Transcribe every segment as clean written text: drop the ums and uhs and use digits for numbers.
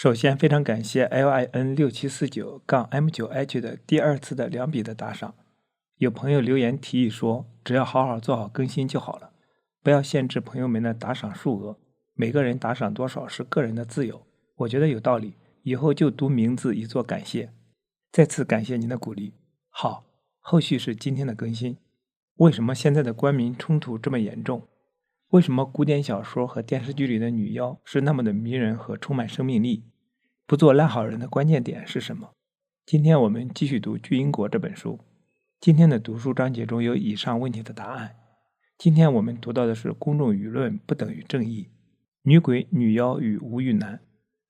首先非常感谢 LIN6749-M9H 的第二次的2笔的打赏。有朋友留言提议说，只要好好做好更新就好了，不要限制朋友们的打赏数额，每个人打赏多少是个人的自由。我觉得有道理，以后就读名字以作感谢。再次感谢您的鼓励。好，后续是今天的更新。为什么现在的官民冲突这么严重？为什么古典小说和电视剧里的女妖是那么的迷人和充满生命力？不做烂好人的关键点是什么？今天我们继续读《巨婴国》这本书。今天的读书章节中有以上问题的答案。今天我们读到的是公众舆论不等于正义，女鬼、女妖与无欲男，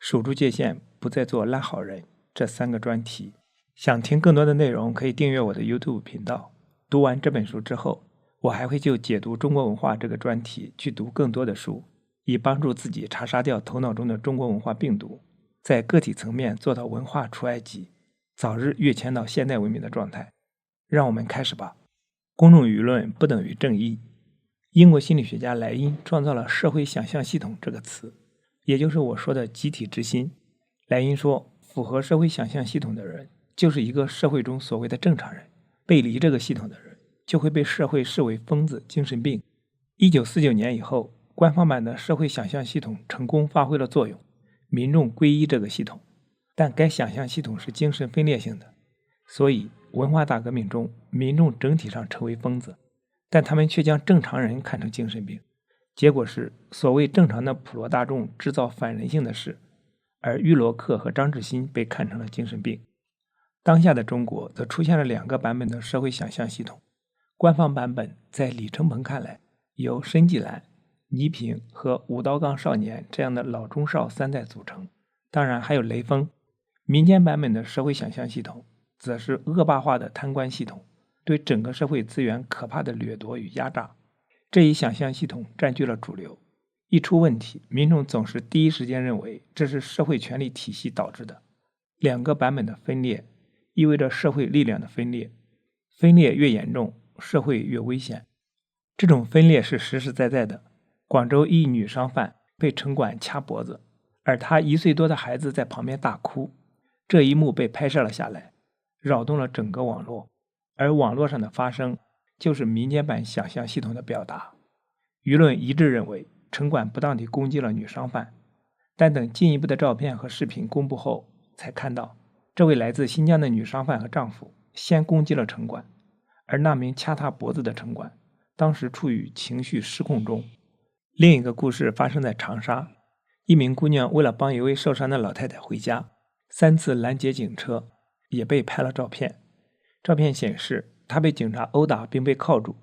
守住界限，不再做烂好人，这3个专题。想听更多的内容可以订阅我的 YouTube 频道。读完这本书之后，我还会就解读中国文化这个专题去读更多的书，以帮助自己查杀掉头脑中的中国文化病毒，在个体层面做到文化除埃及，早日跃迁到现代文明的状态。让我们开始吧。公众舆论不等于正义。英国心理学家莱因创造了社会想象系统这个词，也就是我说的集体之心。莱因说，符合社会想象系统的人就是一个社会中所谓的正常人，背离这个系统的人就会被社会视为疯子、精神病。1949年以后，官方版的社会想象系统成功发挥了作用，民众皈依这个系统，但该想象系统是精神分裂性的，所以文化大革命中民众整体上成为疯子，但他们却将正常人看成精神病，结果是所谓正常的普罗大众制造反人性的事，而玉罗克和张志新被看成了精神病。当下的中国则出现了2个版本的社会想象系统。官方版本在李承鹏看来由申纪兰、倪萍和武道杠少年这样的老中少3代组成，当然还有雷锋。民间版本的社会想象系统则是恶霸化的贪官系统，对整个社会资源可怕的掠夺与压榨。这一想象系统占据了主流，一出问题，民众总是第一时间认为这是社会权力体系导致的。2个版本的分裂意味着社会力量的分裂，分裂越严重，社会越危险。这种分裂是实实在在的。广州一女商贩被城管掐脖子，而她1岁多的孩子在旁边大哭，这一幕被拍摄了下来，扰动了整个网络，而网络上的发生就是民间版想象系统的表达。舆论一致认为城管不当地攻击了女商贩，但等进一步的照片和视频公布后，才看到这位来自新疆的女商贩和丈夫先攻击了城管，而那名掐她脖子的城管当时处于情绪失控中。另一个故事发生在长沙，一名姑娘为了帮一位受伤的老太太回家，3次拦截警车，也被拍了照片。照片显示她被警察殴打并被铐住，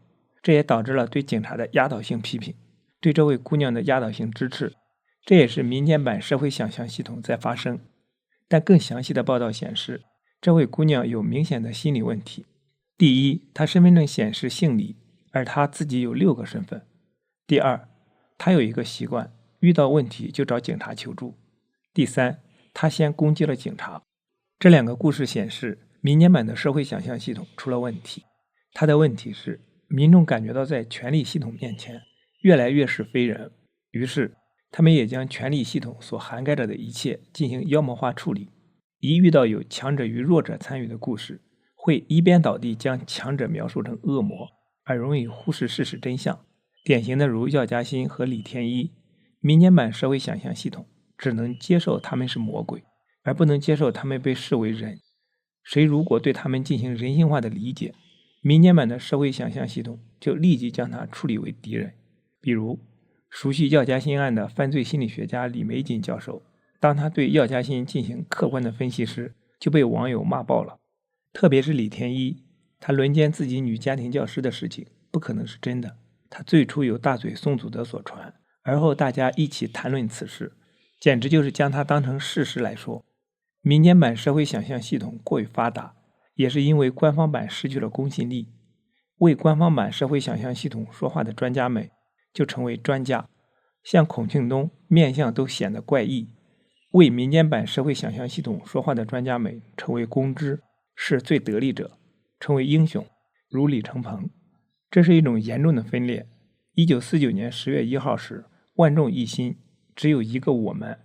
这也导致了对警察的压倒性批评，对这位姑娘的压倒性支持。这也是民间版社会想象系统在发生。但更详细的报道显示，这位姑娘有明显的心理问题。第一，她身份证显示姓李，而她自己有6个身份。第二，她有一个习惯，遇到问题就找警察求助。第三，她先攻击了警察。这2个故事显示，民间版的社会想象系统出了问题。它的问题是，民众感觉到在权力系统面前越来越是非人，于是他们也将权力系统所涵盖着的一切进行妖魔化处理。一遇到有强者与弱者参与的故事，会一边倒地将强者描述成恶魔，而容易忽视事实真相。典型的如药家鑫和李天一。民间版社会想象系统只能接受他们是魔鬼，而不能接受他们被视为人。谁如果对他们进行人性化的理解，民间版的社会想象系统就立即将他处理为敌人。比如熟悉药家鑫案的犯罪心理学家李玫瑾教授，当他对药家鑫进行客观的分析时，就被网友骂爆了。特别是李天一，他轮奸自己女家庭教师的事情不可能是真的，他最初由大嘴宋祖德所传，而后大家一起谈论此事，简直就是将它当成事实来说。民间版社会想象系统过于发达，也是因为官方版失去了公信力。为官方版社会想象系统说话的专家们就成为专家，像孔庆东面相都显得怪异。为民间版社会想象系统说话的专家们成为公知，是最得力者，成为英雄，如李承鹏。这是一种严重的分裂。1949年10月1号时，万众一心，只有一个我们，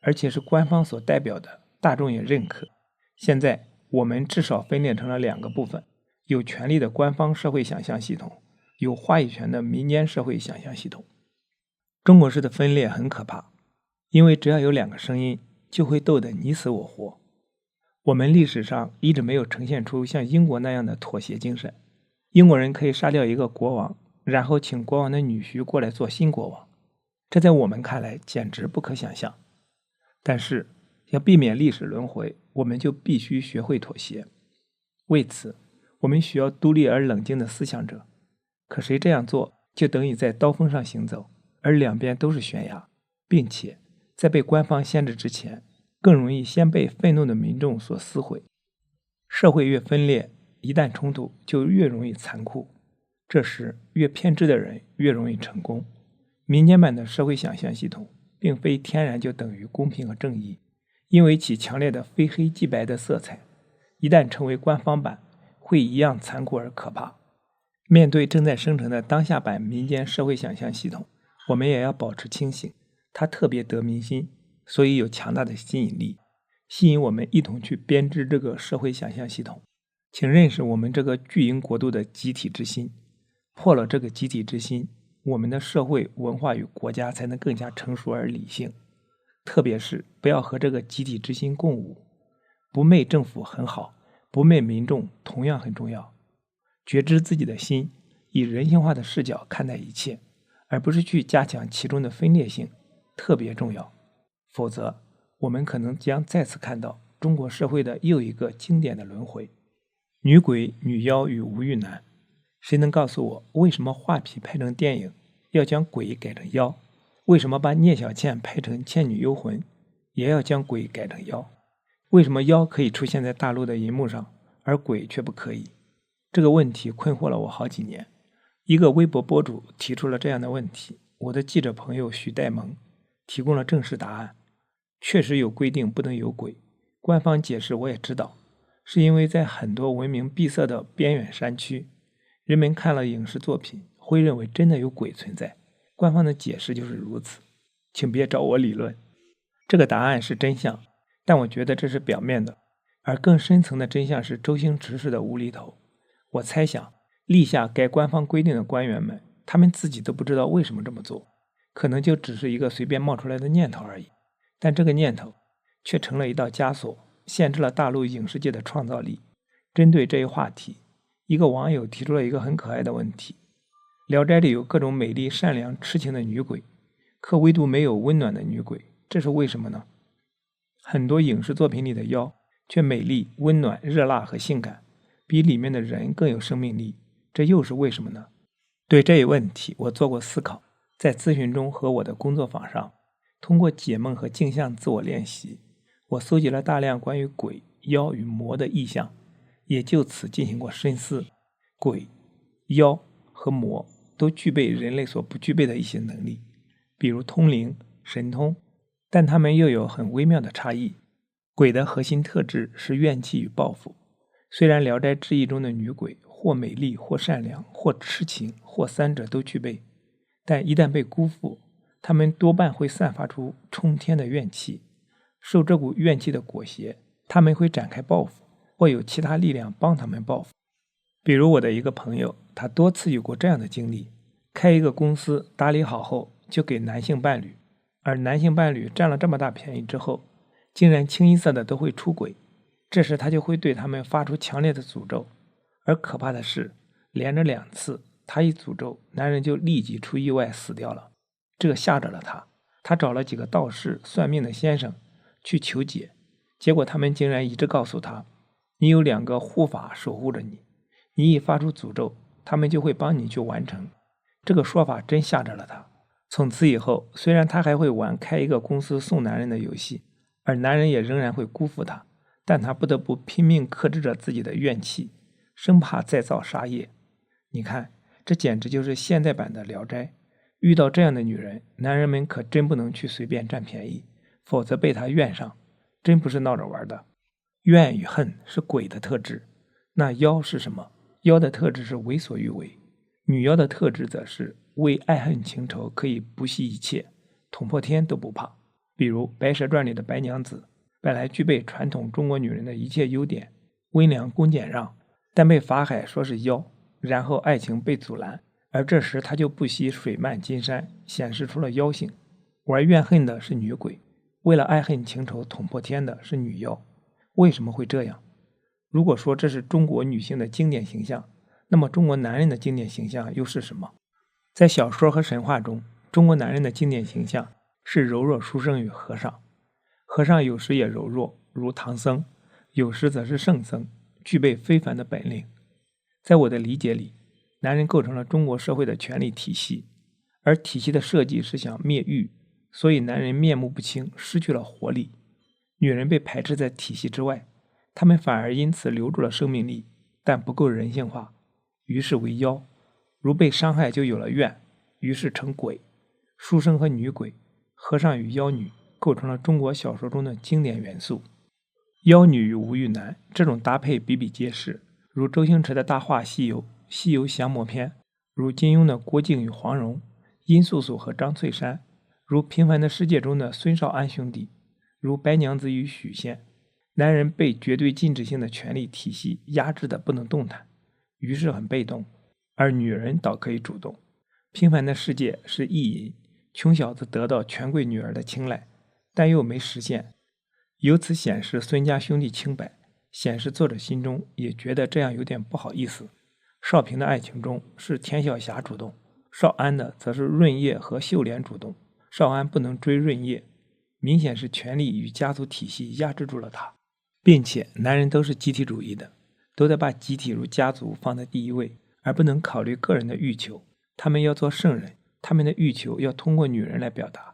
而且是官方所代表的，大众也认可。现在我们至少分裂成了2个部分，有权力的官方社会想象系统，有话语权的民间社会想象系统。中国式的分裂很可怕，因为只要有2个声音，就会斗得你死我活。我们历史上一直没有呈现出像英国那样的妥协精神。英国人可以杀掉一个国王，然后请国王的女婿过来做新国王，这在我们看来简直不可想象。但是要避免历史轮回，我们就必须学会妥协。为此，我们需要独立而冷静的思想者。可谁这样做，就等于在刀锋上行走，而两边都是悬崖，并且在被官方限制之前，更容易先被愤怒的民众所撕毁。社会越分裂，一旦冲突就越容易残酷，这时越偏执的人越容易成功。民间版的社会想象系统并非天然就等于公平和正义，因为其强烈的非黑即白的色彩，一旦成为官方版，会一样残酷而可怕。面对正在生成的当下版民间社会想象系统，我们也要保持清醒，它特别得民心，所以有强大的吸引力，吸引我们一同去编织这个社会想象系统。请认识我们这个巨婴国度的集体之心，破了这个集体之心，我们的社会文化与国家才能更加成熟而理性。特别是不要和这个集体之心共舞。不媚政府很好，不媚民众同样很重要。觉知自己的心，以人性化的视角看待一切，而不是去加强其中的分裂性，特别重要。否则我们可能将再次看到中国社会的又一个经典的轮回。女鬼、女妖与吴玉男，谁能告诉我为什么画皮拍成电影要将鬼改成妖？为什么把聂小倩拍成《倩女幽魂》也要将鬼改成妖？为什么妖可以出现在大陆的银幕上，而鬼却不可以？这个问题困惑了我好几年。一个微博博主提出了这样的问题，我的记者朋友许代萌提供了正式答案。确实有规定不能有鬼，官方解释我也知道，是因为在很多文明闭塞的边远山区，人们看了影视作品会认为真的有鬼存在，官方的解释就是如此，请别找我理论。这个答案是真相，但我觉得这是表面的，而更深层的真相是周星驰式的无厘头。我猜想立下该官方规定的官员们，他们自己都不知道为什么这么做，可能就只是一个随便冒出来的念头而已，但这个念头却成了一道枷锁，限制了大陆影视界的创造力。针对这一话题，一个网友提出了一个很可爱的问题：聊斋里有各种美丽、善良、痴情的女鬼，可唯独没有温暖的女鬼，这是为什么呢？很多影视作品里的妖却美丽、温暖、热辣和性感，比里面的人更有生命力，这又是为什么呢？对这一问题我做过思考，在咨询中和我的工作坊上，通过解梦和镜像自我练习，我搜集了大量关于鬼、妖与魔的意象，也就此进行过深思。鬼、妖和魔都具备人类所不具备的一些能力，比如通灵、神通，但它们又有很微妙的差异。鬼的核心特质是怨气与报复，虽然《聊斋志异》中的女鬼或美丽、或善良、或痴情、或三者都具备，但一旦被辜负，她们多半会散发出冲天的怨气。受这股怨气的裹挟，他们会展开报复，或有其他力量帮他们报复。比如我的一个朋友，他多次有过这样的经历：开一个公司打理好后就给男性伴侣，而男性伴侣占了这么大便宜之后，竟然清一色的都会出轨。这时他就会对他们发出强烈的诅咒，而可怕的是，连着2次，他一诅咒，男人就立即出意外死掉了。这个吓着了他，他找了几个道士、算命的先生去求解，结果他们竟然一致告诉他，你有2个护法守护着你，你一发出诅咒，他们就会帮你去完成。这个说法真吓着了他。从此以后，虽然他还会玩开一个公司送男人的游戏，而男人也仍然会辜负他，但他不得不拼命克制着自己的怨气，生怕再造杀业。你看，这简直就是现代版的聊斋。遇到这样的女人，男人们可真不能去随便占便宜，否则被她怨上，真不是闹着玩的。怨与恨是鬼的特质，那妖是什么？妖的特质是为所欲为，女妖的特质则是为爱恨情仇可以不惜一切，捅破天都不怕。比如《白蛇传》里的白娘子，本来具备传统中国女人的一切优点，温良恭俭让，但被法海说是妖，然后爱情被阻拦，而这时她就不惜水漫金山，显示出了妖性。玩怨恨的是女鬼，为了爱恨情仇捅破天的是女妖。为什么会这样？如果说这是中国女性的经典形象，那么中国男人的经典形象又是什么？在小说和神话中，中国男人的经典形象是柔弱书生与和尚。和尚有时也柔弱，如唐僧；有时则是圣僧，具备非凡的本领。在我的理解里，男人构成了中国社会的权力体系，而体系的设计是想灭欲，所以男人面目不清，失去了活力。女人被排斥在体系之外，他们反而因此留住了生命力，但不够人性化，于是为妖。如被伤害就有了怨，于是成鬼。书生和女鬼，和尚与妖女，构成了中国小说中的经典元素。妖女与吴玉男这种搭配比比皆是，如周星驰的大话西游、西游降魔篇，如金庸的郭靖与黄蓉、殷素素和张翠山，如平凡的世界中的孙少安兄弟，如白娘子与许仙。男人被绝对禁止性的权力体系压制的不能动弹，于是很被动，而女人倒可以主动。平凡的世界是意淫，穷小子得到权贵女儿的青睐，但又没实现，由此显示孙家兄弟清白，显示作者心中也觉得这样有点不好意思。少平的爱情中是田晓霞主动，少安的则是润叶和秀莲主动，少安不能追润叶，明显是权力与家族体系压制住了他。并且男人都是集体主义的，都得把集体如家族放在第一位，而不能考虑个人的欲求。他们要做圣人，他们的欲求要通过女人来表达。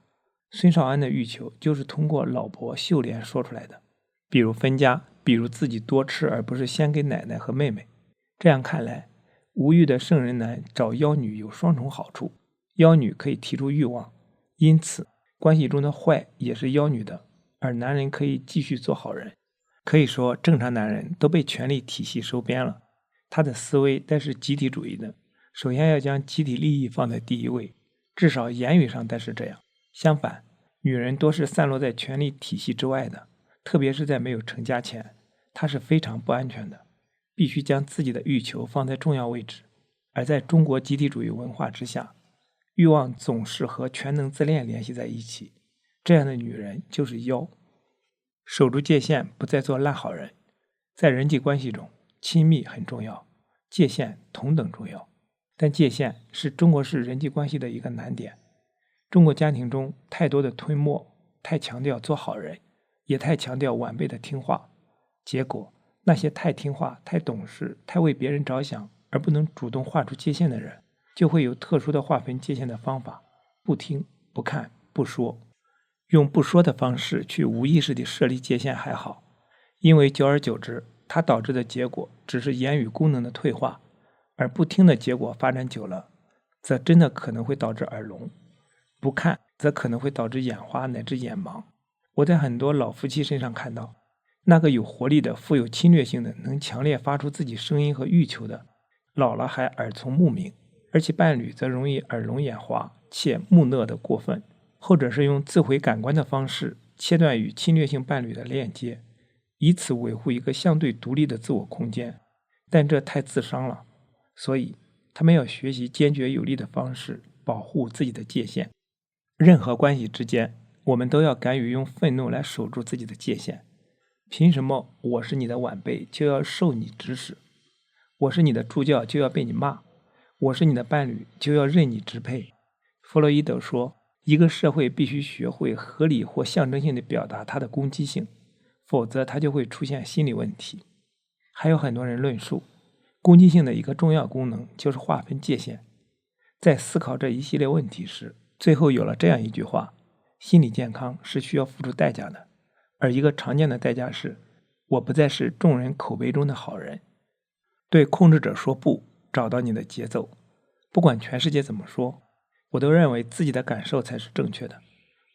孙少安的欲求就是通过老婆秀莲说出来的，比如分家，比如自己多吃而不是先给奶奶和妹妹。这样看来，无欲的圣人男找妖女有双重好处，妖女可以提出欲望，因此关系中的坏也是妖女的，而男人可以继续做好人。可以说正常男人都被权力体系收编了，他的思维但是集体主义的，首先要将集体利益放在第一位，至少言语上但是这样。相反，女人多是散落在权力体系之外的，特别是在没有成家前，她是非常不安全的，必须将自己的欲求放在重要位置。而在中国集体主义文化之下，欲望总是和全能自恋联系在一起，这样的女人就是妖。守住界限，不再做烂好人。在人际关系中，亲密很重要，界限同等重要。但界限是中国式人际关系的一个难点。中国家庭中太多的吞没，太强调做好人，也太强调晚辈的听话。结果，那些太听话、太懂事、太为别人着想，而不能主动划出界限的人，就会有特殊的划分界限的方法：不听、不看、不说。用不说的方式去无意识地设立界限还好，因为久而久之，它导致的结果只是言语功能的退化，而不听的结果发展久了，则真的可能会导致耳聋；不看则可能会导致眼花乃至眼盲。我在很多老夫妻身上看到，那个有活力的、富有侵略性的、能强烈发出自己声音和欲求的，老了还耳聪目明，而其伴侣则容易耳聋眼花且木讷的过分。后者是用自毁感官的方式切断与侵略性伴侣的链接，以此维护一个相对独立的自我空间，但这太自伤了，所以他们要学习坚决有力的方式保护自己的界限。任何关系之间，我们都要敢于用愤怒来守住自己的界限。凭什么我是你的晚辈就要受你指使？我是你的助教就要被你骂？我是你的伴侣就要任你支配？弗洛伊德说，一个社会必须学会合理或象征性地表达它的攻击性，否则它就会出现心理问题。还有很多人论述，攻击性的一个重要功能就是划分界限。在思考这一系列问题时，最后有了这样一句话：心理健康是需要付出代价的，而一个常见的代价是，我不再是众人口碑中的好人。对控制者说不，找到你的节奏。不管全世界怎么说，我都认为自己的感受才是正确的。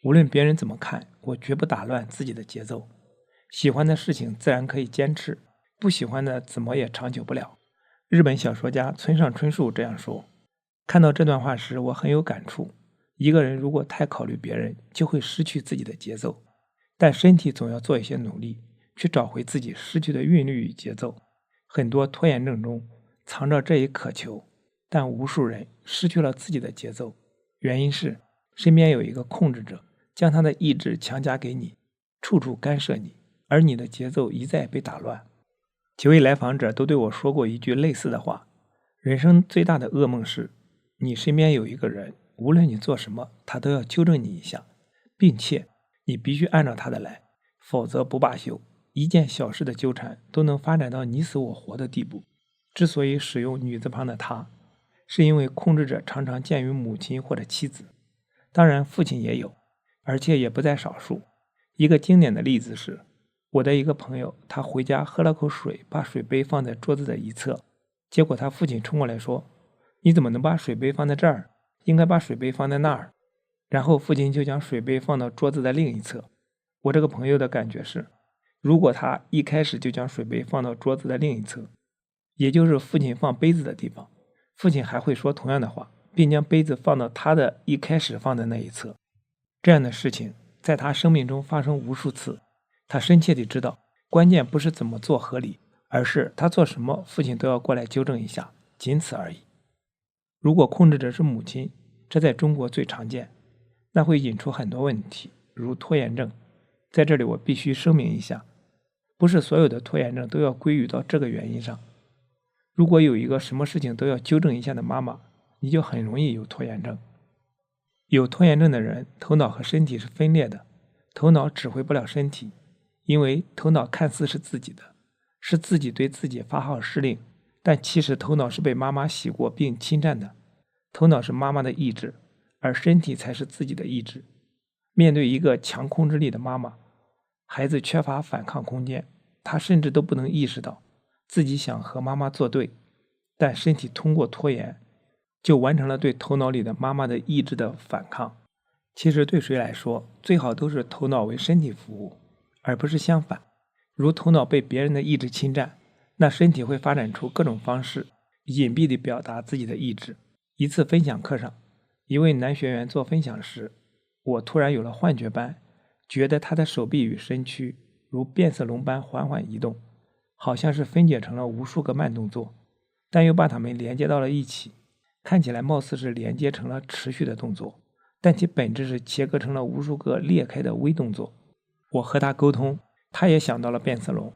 无论别人怎么看，我绝不打乱自己的节奏。喜欢的事情自然可以坚持，不喜欢的怎么也长久不了。日本小说家村上春树这样说。看到这段话时，我很有感触。一个人如果太考虑别人，就会失去自己的节奏。但身体总要做一些努力，去找回自己失去的韵律与节奏。很多拖延症中藏着这一渴求，但无数人失去了自己的节奏，原因是身边有一个控制者，将他的意志强加给你，处处干涉你，而你的节奏一再被打乱。几位来访者都对我说过一句类似的话：人生最大的噩梦是，你身边有一个人，无论你做什么，他都要纠正你一下，并且你必须按照他的来，否则不罢休。一件小事的纠缠都能发展到你死我活的地步。之所以使用女字旁的他，是因为控制者常常见于母亲或者妻子，当然父亲也有，而且也不在少数。一个经典的例子是，我的一个朋友，他回家喝了口水，把水杯放在桌子的一侧，结果他父亲冲过来说：你怎么能把水杯放在这儿？应该把水杯放在那儿。然后父亲就将水杯放到桌子的另一侧。我这个朋友的感觉是，如果他一开始就将水杯放到桌子的另一侧，也就是父亲放杯子的地方，父亲还会说同样的话，并将杯子放到他的一开始放的那一侧。这样的事情在他生命中发生无数次，他深切地知道，关键不是怎么做合理，而是他做什么父亲都要过来纠正一下，仅此而已。如果控制者是母亲，这在中国最常见，那会引出很多问题，如拖延症。在这里我必须声明一下，不是所有的拖延症都要归于到这个原因上。如果有一个什么事情都要纠正一下的妈妈，你就很容易有拖延症。有拖延症的人，头脑和身体是分裂的，头脑指挥不了身体，因为头脑看似是自己的，是自己对自己发号施令，但其实头脑是被妈妈洗过并侵占的。头脑是妈妈的意志，而身体才是自己的意志。面对一个强控制力的妈妈，孩子缺乏反抗空间，他甚至都不能意识到自己想和妈妈作对，但身体通过拖延就完成了对头脑里的妈妈的意志的反抗。其实对谁来说，最好都是头脑为身体服务，而不是相反。如头脑被别人的意志侵占，那身体会发展出各种方式，隐蔽地表达自己的意志。一次分享课上，一位男学员做分享时，我突然有了幻觉般觉得他的手臂与身躯如变色龙般缓缓移动，好像是分解成了无数个慢动作，但又把它们连接到了一起，看起来貌似是连接成了持续的动作，但其本质是切割成了无数个裂开的微动作。我和他沟通，他也想到了变色龙。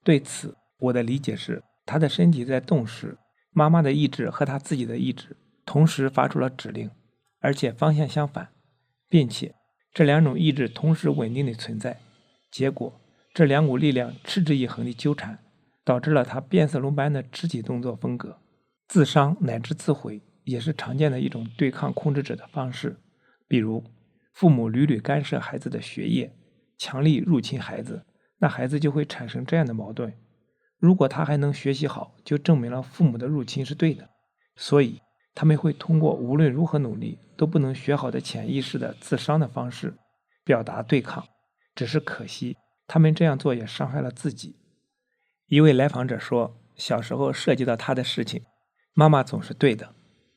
对此，我的理解是，他的身体在动时，妈妈的意志和他自己的意志同时发出了指令，而且方向相反，并且这两种意志同时稳定的存在。结果，这两股力量持之以恒的纠缠，导致了他变色龙般的肢体动作风格。自伤乃至自毁也是常见的一种对抗控制者的方式。比如，父母屡屡干涉孩子的学业，强力入侵孩子，那孩子就会产生这样的矛盾：如果他还能学习好，就证明了父母的入侵是对的。所以他们会通过无论如何努力都不能学好的潜意识的自伤的方式表达对抗。只是可惜，他们这样做也伤害了自己。一位来访者说，小时候涉及到他的事情，妈妈总是对的，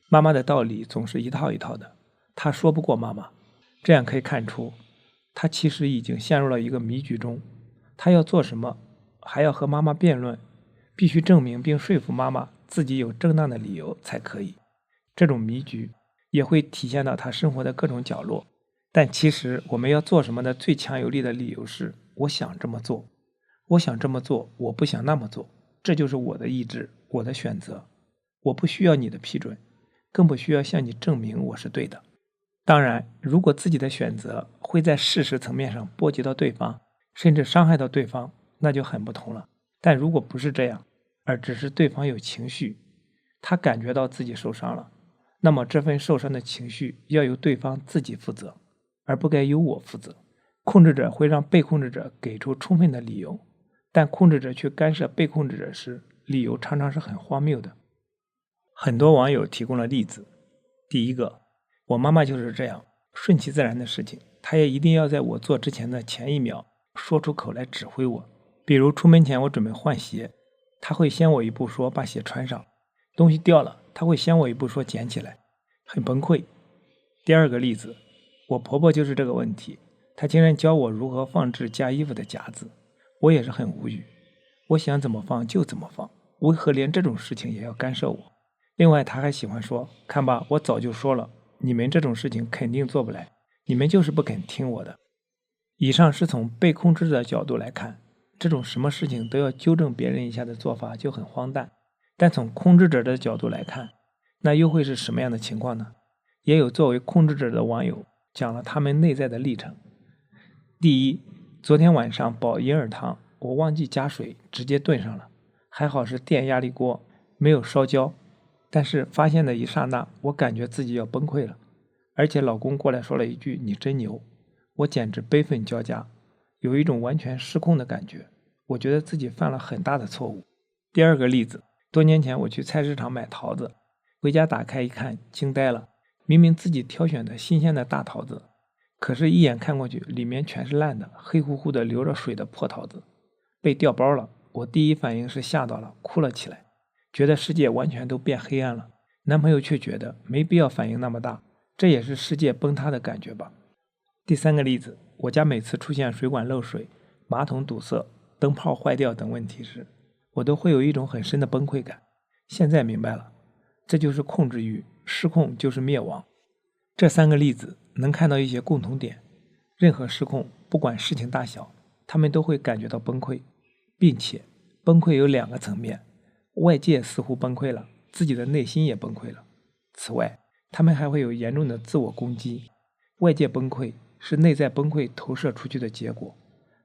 妈妈的道理总是一套一套的，他说不过妈妈。这样可以看出，他其实已经陷入了一个迷局中。他要做什么，还要和妈妈辩论，必须证明并说服妈妈自己有正当的理由才可以。这种迷局也会体现到他生活的各种角落。但其实我们要做什么的最强有力的理由是，我想这么做，我想这么做，我不想那么做，这就是我的意志，我的选择，我不需要你的批准，更不需要向你证明我是对的。当然，如果自己的选择会在事实层面上波及到对方，甚至伤害到对方，那就很不同了。但如果不是这样，而只是对方有情绪，他感觉到自己受伤了，那么这份受伤的情绪要由对方自己负责，而不该由我负责。控制者会让被控制者给出充分的理由，但控制者去干涉被控制者时，理由常常是很荒谬的。很多网友提供了例子。第一个，我妈妈就是这样，顺其自然的事情，她也一定要在我做之前的前一秒说出口来指挥我。比如出门前我准备换鞋，她会先我一步说把鞋穿上，东西掉了，她会先我一步说捡起来，很崩溃。第二个例子，我婆婆就是这个问题，她竟然教我如何放置加衣服的夹子，我也是很无语。我想怎么放就怎么放，为何连这种事情也要干涉我？另外，她还喜欢说，看吧，我早就说了，你们这种事情肯定做不来，你们就是不肯听我的。以上是从被控制的角度来看，这种什么事情都要纠正别人一下的做法就很荒诞。但从控制者的角度来看，那又会是什么样的情况呢？也有作为控制者的网友讲了他们内在的历程。第一，昨天晚上煲银耳汤，我忘记加水，直接炖上了，还好是电压力锅，没有烧焦。但是发现的一刹那，我感觉自己要崩溃了，而且老公过来说了一句你真牛，我简直悲愤交加，有一种完全失控的感觉，我觉得自己犯了很大的错误。第二个例子，多年前我去菜市场买桃子，回家打开一看，惊呆了，明明自己挑选的新鲜的大桃子，可是一眼看过去，里面全是烂的黑乎乎的流着水的破桃子，被调包了。我第一反应是吓到了，哭了起来，觉得世界完全都变黑暗了。男朋友却觉得没必要反应那么大，这也是世界崩塌的感觉吧。第三个例子，我家每次出现水管漏水、马桶堵塞、灯泡坏掉等问题时，我都会有一种很深的崩溃感。现在明白了，这就是控制欲，失控就是灭亡。这三个例子能看到一些共同点，任何失控，不管事情大小，他们都会感觉到崩溃，并且崩溃有两个层面，外界似乎崩溃了，自己的内心也崩溃了。此外，他们还会有严重的自我攻击。外界崩溃是内在崩溃投射出去的结果，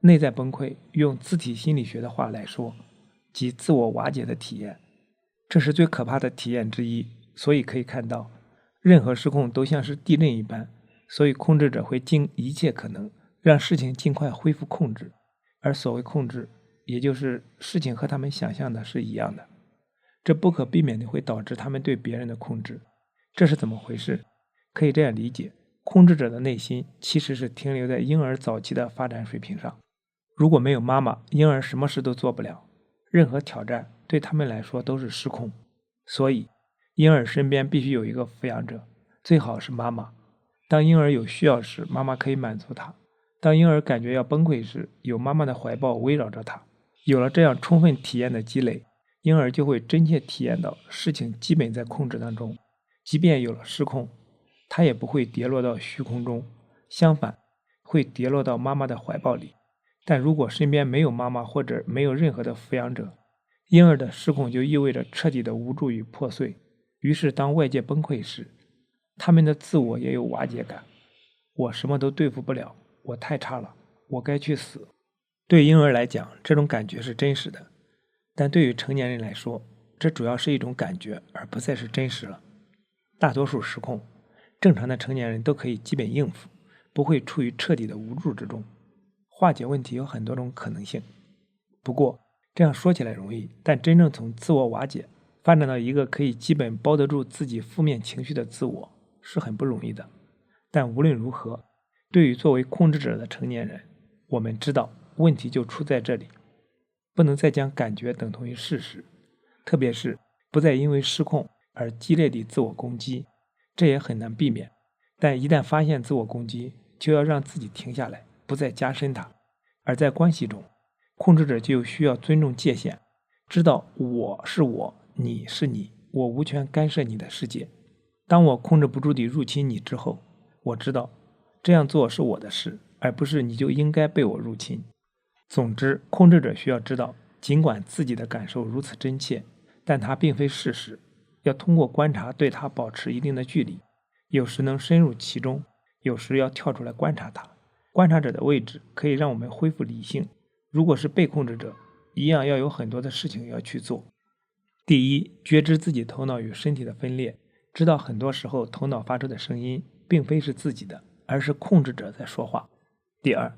内在崩溃用自体心理学的话来说，即自我瓦解的体验，这是最可怕的体验之一。所以可以看到，任何失控都像是地震一般，所以控制者会尽一切可能让事情尽快恢复控制，而所谓控制，也就是事情和他们想象的是一样的，这不可避免的会导致他们对别人的控制。这是怎么回事？可以这样理解，控制者的内心其实是停留在婴儿早期的发展水平上。如果没有妈妈，婴儿什么事都做不了，任何挑战对他们来说都是失控。所以婴儿身边必须有一个抚养者，最好是妈妈。当婴儿有需要时，妈妈可以满足他；当婴儿感觉要崩溃时，有妈妈的怀抱围绕着他。有了这样充分体验的积累，婴儿就会真切体验到事情基本在控制当中，即便有了失控，他也不会跌落到虚空中，相反，会跌落到妈妈的怀抱里。但如果身边没有妈妈或者没有任何的抚养者，婴儿的失控就意味着彻底的无助与破碎。于是当外界崩溃时，他们的自我也有瓦解感，我什么都对付不了，我太差了，我该去死。对婴儿来讲，这种感觉是真实的，但对于成年人来说，这主要是一种感觉，而不再是真实了。大多数失控，正常的成年人都可以基本应付，不会处于彻底的无助之中。化解问题有很多种可能性，不过这样说起来容易，但真正从自我瓦解发展到一个可以基本包得住自己负面情绪的自我是很不容易的。但无论如何，对于作为控制者的成年人，我们知道问题就出在这里，不能再将感觉等同于事实，特别是不再因为失控而激烈地自我攻击，这也很难避免。但一旦发现自我攻击，就要让自己停下来，不再加深它。而在关系中，控制者就需要尊重界限，知道我是我，你是你，我无权干涉你的世界。当我控制不住地入侵你之后，我知道这样做是我的事，而不是你就应该被我入侵。总之，控制者需要知道，尽管自己的感受如此真切，但它并非事实，要通过观察对它保持一定的距离，有时能深入其中，有时要跳出来观察它。观察者的位置可以让我们恢复理性，如果是被控制者，一样要有很多的事情要去做。第一，觉知自己头脑与身体的分裂，知道很多时候头脑发出的声音并非是自己的，而是控制者在说话。第二，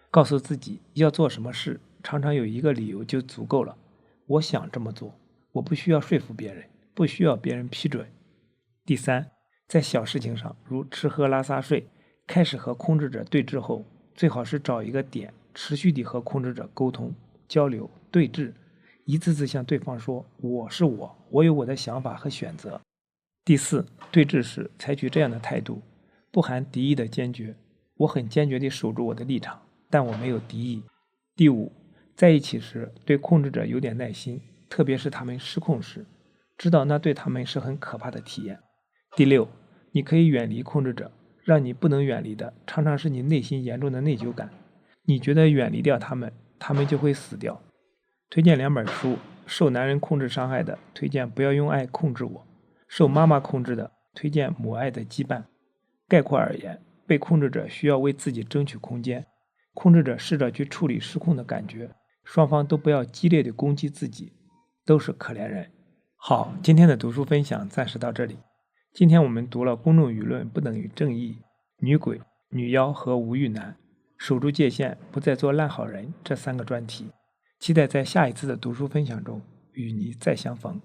告诉自己要做什么事，常常有一个理由就足够了。我想这么做，我不需要说服别人，不需要别人批准。第三，在小事情上，如吃喝拉撒睡，开始和控制者对峙后，最好是找一个点，持续地和控制者沟通、交流、对峙，一次次向对方说我是我，我有我的想法和选择。第四，对峙时采取这样的态度，不含敌意的坚决。我很坚决地守住我的立场，但我没有敌意。第五，在一起时对控制者有点耐心，特别是他们失控时，知道那对他们是很可怕的体验。第六，你可以远离控制者，让你不能远离的常常是你内心严重的内疚感。你觉得远离掉他们，他们就会死掉。推荐2本书，受男人控制伤害的，推荐不要用爱控制我；受妈妈控制的，推荐母爱的羁绊。概括而言，被控制者需要为自己争取空间，控制者试着去处理失控的感觉，双方都不要激烈的攻击自己，都是可怜人。好，今天的读书分享暂时到这里。今天我们读了公众舆论不等于正义、女鬼、女妖和吴玉男、守住界限，不再做烂好人这3个专题。期待在下一次的读书分享中与你再相逢。